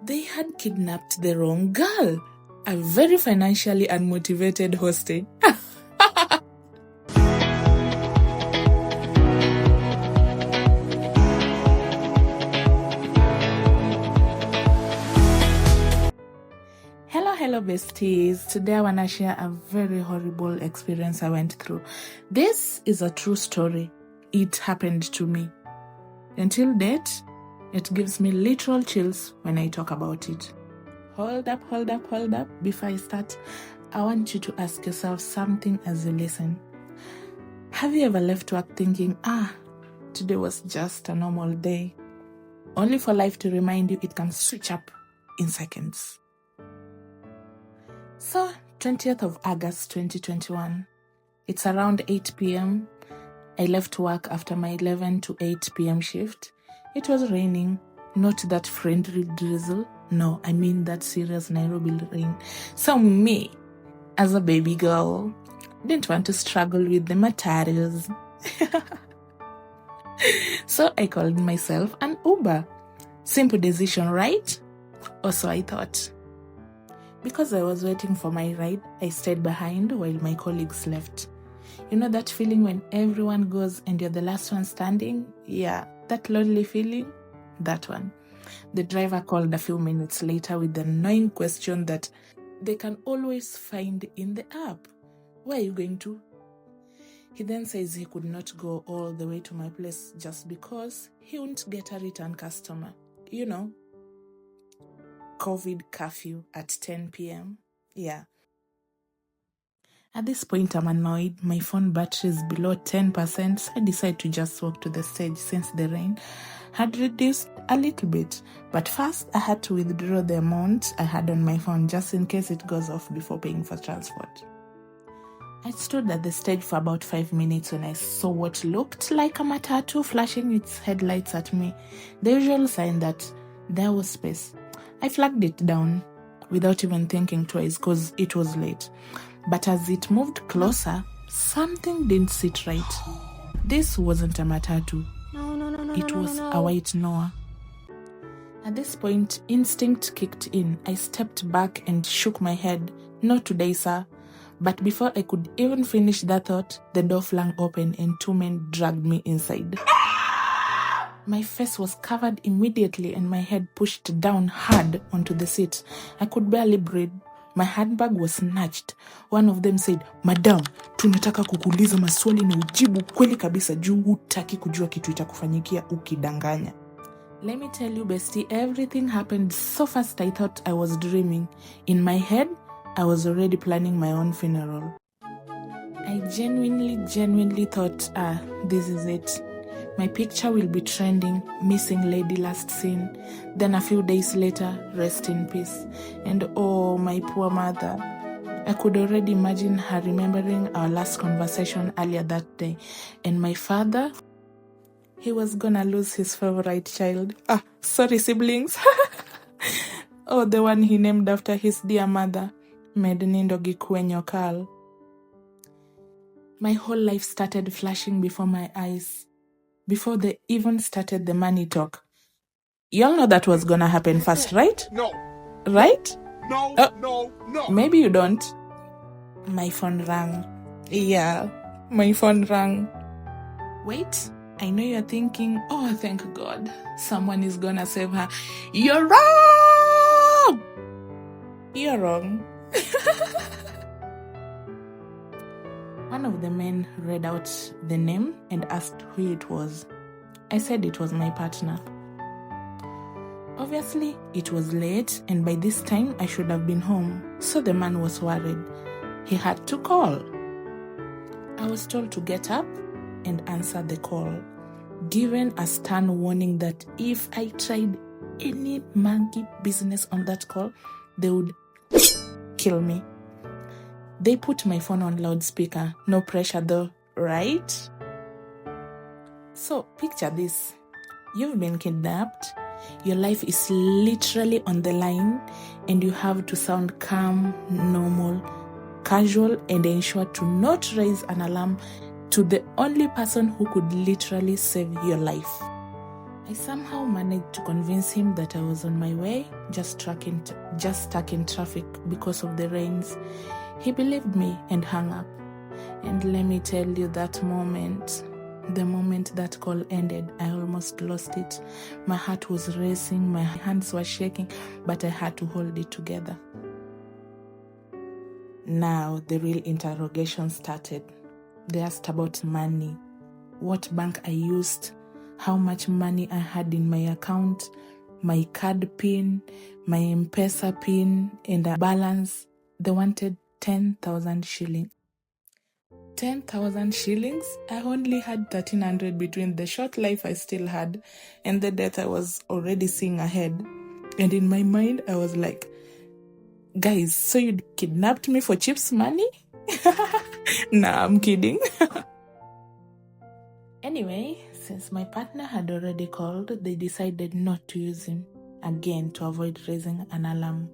They had kidnapped the wrong girl. A very financially unmotivated hostage. Hello besties. Today I want to share a very horrible experience I went through. This is a true story. It happened to me. Until date, it gives me literal chills when I talk about it. Hold up. Before I start, I want you to ask yourself something as you listen. Have you ever left work thinking, today was just a normal day, only for life to remind you it can switch up in seconds? So, 20th of August 2021, it's around 8 p.m. I left work after my 11 to 8 p.m. shift. It was raining, not that friendly drizzle. No, I mean that serious Nairobi rain. So me, as a baby girl, didn't want to struggle with the materials. So I called myself an Uber. Simple decision, right? Or so I thought. Because I was waiting for my ride, I stayed behind while my colleagues left. You know that feeling when everyone goes and you're the last one standing? Yeah, that lonely feeling? That one. The driver called a few minutes later with the annoying question that they can always find in the app. Where are you going to? He then says he could not go all the way to my place just because he wouldn't get a return customer. You know, COVID curfew at 10 p.m. Yeah. At this point, I'm annoyed. My phone battery is below 10%, so I decide to just walk to the stage since the rain had reduced a little bit. But first, I had to withdraw the amount I had on my phone just in case it goes off before paying for transport. I stood at the stage for about 5 minutes when I saw what looked like a matatu flashing its headlights at me, the usual sign that there was space. I flagged it down without even thinking twice because it was late. But as it moved closer, something didn't sit right. This wasn't a matatu. It was a white Noah. At this point, instinct kicked in. I stepped back and shook my head. Not today, sir. But before I could even finish that thought, the door flung open and 2 men dragged me inside. My face was covered immediately and my head pushed down hard onto the seat. I could barely breathe. My handbag was snatched. One of them said, "Madam, tunataka kukuuliza maswali na ujibu kweli kabisa juu hutaki kujua kitu itakufanyikia ukidanganya." Let me tell you, bestie, everything happened so fast I thought I was dreaming. In my head, I was already planning my own funeral. I genuinely thought, this is it. My picture will be trending, missing lady last seen. Then a few days later, rest in peace. And oh, my poor mother. I could already imagine her remembering our last conversation earlier that day. And my father, he was gonna lose his favorite child. Sorry, siblings. Oh, the one he named after his dear mother, Mednindo Gikwenyokal. My whole life started flashing before my eyes. Before they even started the money talk. Y'all know that was gonna happen first, right? No. Right? No. Maybe you don't. My phone rang. Yeah, my phone rang. Wait, I know you're thinking, oh, thank God, someone is gonna save her. You're wrong! You're wrong. One of the men read out the name and asked who it was. I said it was my partner. Obviously, it was late and by this time I should have been home, so the man was worried. He had to call. I was told to get up and answer the call, given a stern warning that if I tried any monkey business on that call, they would kill me. They put my phone on loudspeaker. No pressure though, right? So, picture this. You've been kidnapped. Your life is literally on the line and you have to sound calm, normal, casual and ensure to not raise an alarm to the only person who could literally save your life. I somehow managed to convince him that I was on my way, just stuck in traffic because of the rains. He believed me and hung up. And let me tell you, that moment, the moment that call ended, I almost lost it. My heart was racing, my hands were shaking, but I had to hold it together. Now the real interrogation started. They asked about money, what bank I used, how much money I had in my account, my card PIN, my M-Pesa PIN, and a balance. They wanted 10,000 shillings. 10,000 shillings? I only had 1,300 between the short life I still had and the death I was already seeing ahead. And in my mind, I was like, guys, so you kidnapped me for chips money? Nah, I'm kidding. Anyway, since my partner had already called, they decided not to use him again to avoid raising an alarm.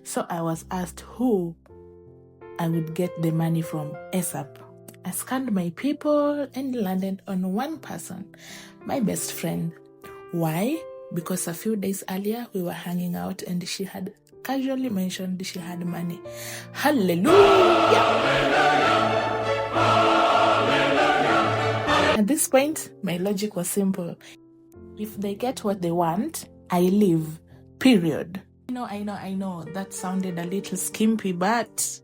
So I was asked who I would get the money from ASAP. I scanned my people and landed on one person, my best friend. Why? Because a few days earlier we were hanging out and she had casually mentioned she had money. Hallelujah! At this point, my logic was simple. If they get what they want, I leave. Period. I know. That sounded a little skimpy, but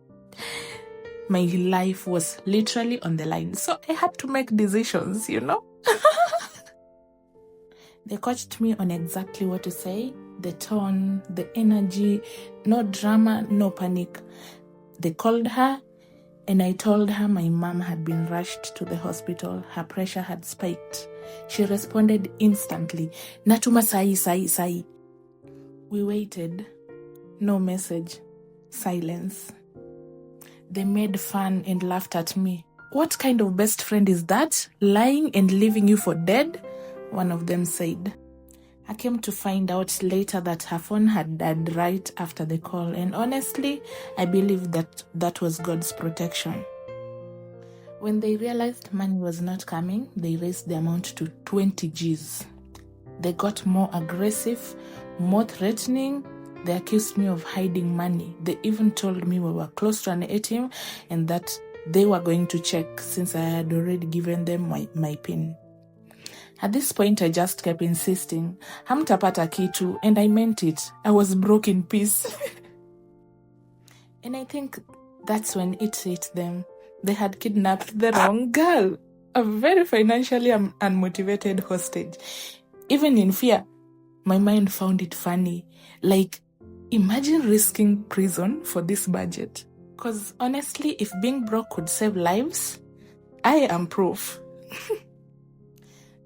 my life was literally on the line. So I had to make decisions, They coached me on exactly what to say, the tone, the energy, no drama, no panic. They called her and I told her my mom had been rushed to the hospital. Her pressure had spiked. She responded instantly. Natuma sai. We waited. No message. Silence. They made fun and laughed at me. What kind of best friend is that? Lying and leaving you for dead? One of them said. I came to find out later that her phone had died right after the call, and honestly, I believe that was God's protection. When they realized money was not coming, they raised the amount to 20 Gs. They got more aggressive, more threatening. They accused me of hiding money. They even told me we were close to an ATM and that they were going to check since I had already given them my PIN. At this point, I just kept insisting, hamtapata kitu, and I meant it. I was broke in peace. And I think that's when it hit them. They had kidnapped the wrong girl, a very financially unmotivated hostage. Even in fear, my mind found it funny. Like, imagine risking prison for this budget. Because honestly, if being broke could save lives, I am proof.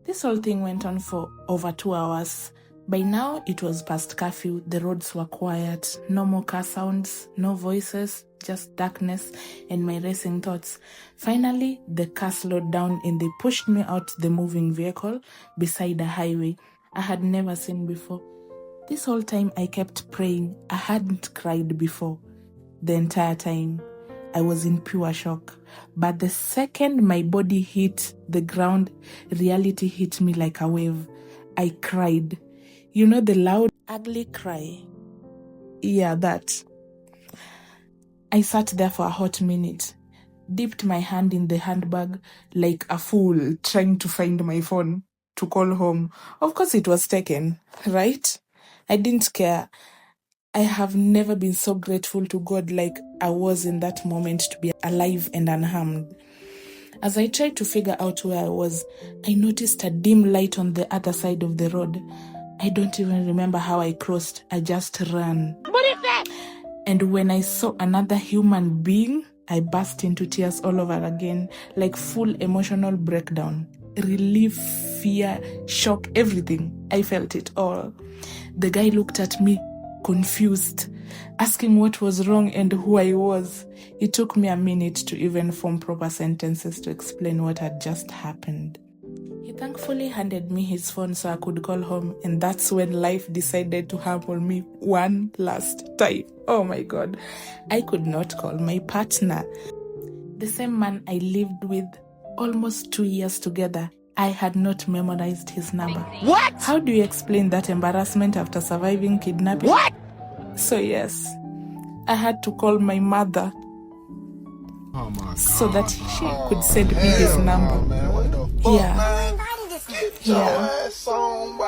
This whole thing went on for over 2 hours. By now, it was past curfew. The roads were quiet. No more car sounds, no voices, just darkness and my racing thoughts. Finally, the car slowed down and they pushed me out the moving vehicle beside a highway I had never seen before. This whole time, I kept praying. I hadn't cried before. The entire time, I was in pure shock. But the second my body hit the ground, reality hit me like a wave. I cried. You know the loud, ugly cry? Yeah, that. I sat there for a hot minute, dipped my hand in the handbag like a fool trying to find my phone to call home. Of course it was taken, right? I didn't care. I have never been so grateful to God like I was in that moment to be alive and unharmed. As I tried to figure out where I was, I noticed a dim light on the other side of the road. I don't even remember how I crossed. I just ran. What is that? And when I saw another human being, I burst into tears all over again, like full emotional breakdown. Relief, fear, shock, everything. I felt it all. The guy looked at me, confused, asking what was wrong and who I was. It took me a minute to even form proper sentences to explain what had just happened. He thankfully handed me his phone so I could call home, and that's when life decided to humble me one last time. Oh my God. I could not call my partner, the same man I lived with almost 2 years together. I had not memorized his number. What? How do you explain that embarrassment after surviving kidnapping? What? So yes, I had to call my mother Oh my God. so that she could send me his number. Man, what the fuck, Yeah. man? Get your Yeah. ass on, boy.